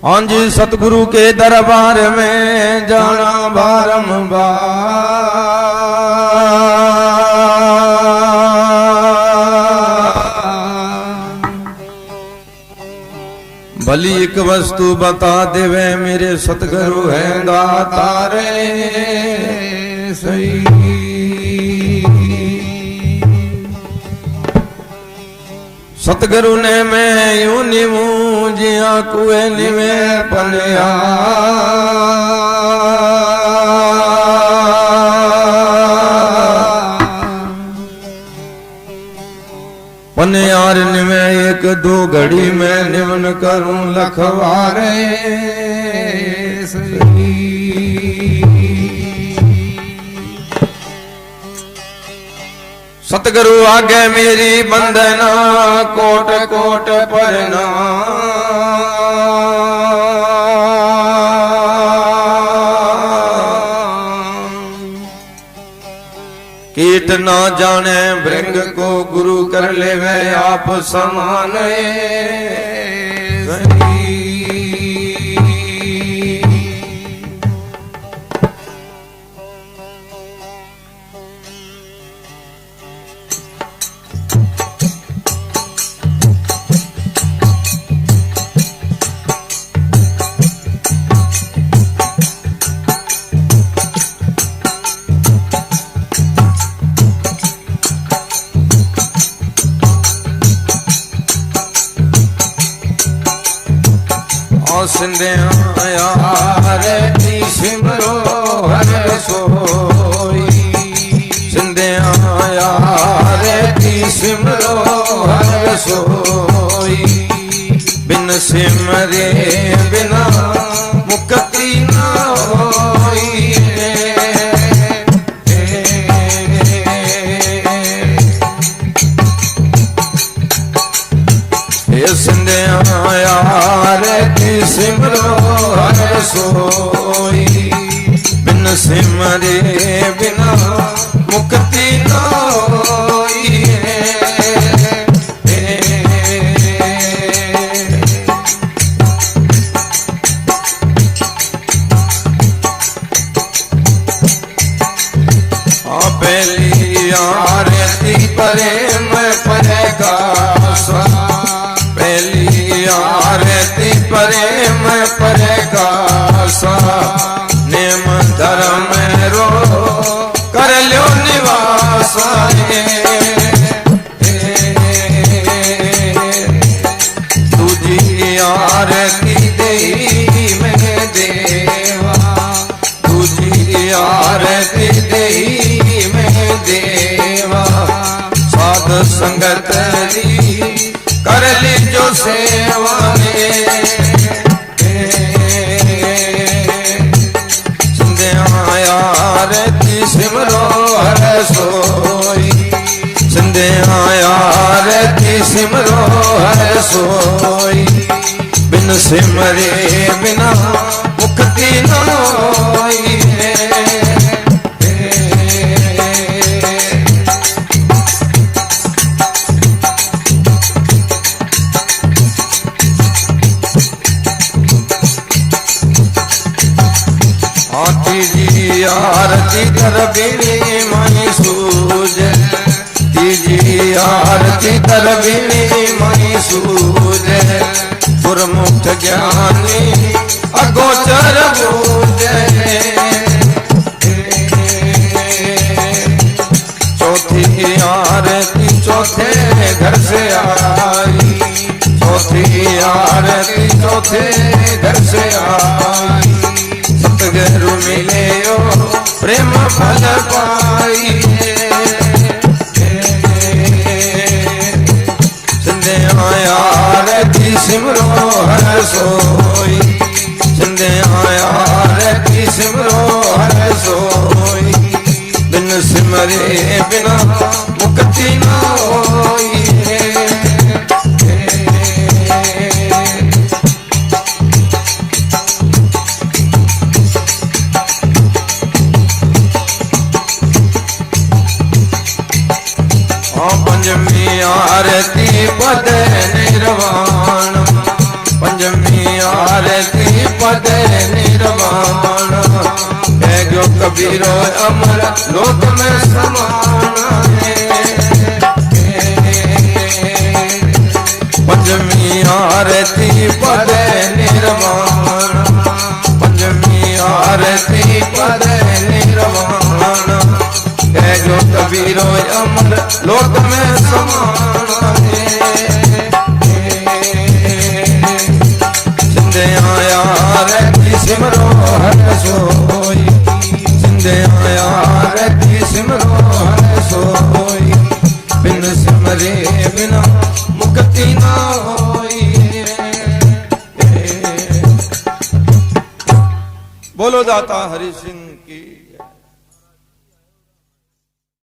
हाँ जी, सतगुरु के दरबार में जाना बारंबार, भली एक वस्तु बता देवे मेरे सतगुरु है दातारे सही। सतगुरु ने मैं यूं निमू जिया कुए निवे पलिया, पनियार निवे एक दो घड़ी में निवन करूं लखवारे सही। सतगुरु आगे मेरी बंदना कोट कोट परना, कीट ना जाने भृंग को गुरु कर ले वे आप समान रे सिमरो हर सोई, सिंधिया रे सिमरो हर सोई, बिन सिमरे बिना मुक्ति न होई। सिंधिया रे सिमरो हर सोई, बिन सिमरे बिना मुक्ति न होई। पहली आरती प्रेम परेगा, पहली आरती प्रेम परेगा, नेम धर्म रो कर लो निवास। तुझी आरती दे में देवा, तुझी आरती दे में देवा, साध संगत कर ली जो सेवा ने। सिंधिया रे सिमरो हर सोई, सिंधिया रे सिमरो हर सोई, बिन सिमरे बिना मुक्ति न होई। आरती कर बिनी मई सूज, तीजी आरती कर बिनी मई सूज, गुरमुख ज्ञानी अगोचर बूझ। चौथी आरती चौथे घर से आई, चौथी आरती चौथे घर से आई, सतगुरु मिले ओ प्रेम फल पाई। सिंधिया रे सिमरो हर सोई, सिंधिया रे सिमरो हर सोई, बिन सिमरे बिना मुक्ति न होई। पंचमी आरती पद निर्वाण, पंचमी रहती पद निर्वाण। है जो कबीरो अमर लोक में समान है। पंचमी आरती पद निर्वाण। पंचमी आरती पद निर्वाण। है जो कबीरो अमर लोक में समान है। आया रहती सिमरो हर सोई। जिंदे आया रहती सिमरो हर सोई। बिन सिमरे बिना मुक्ति ना होई। बोलो दाता हरि सिंह।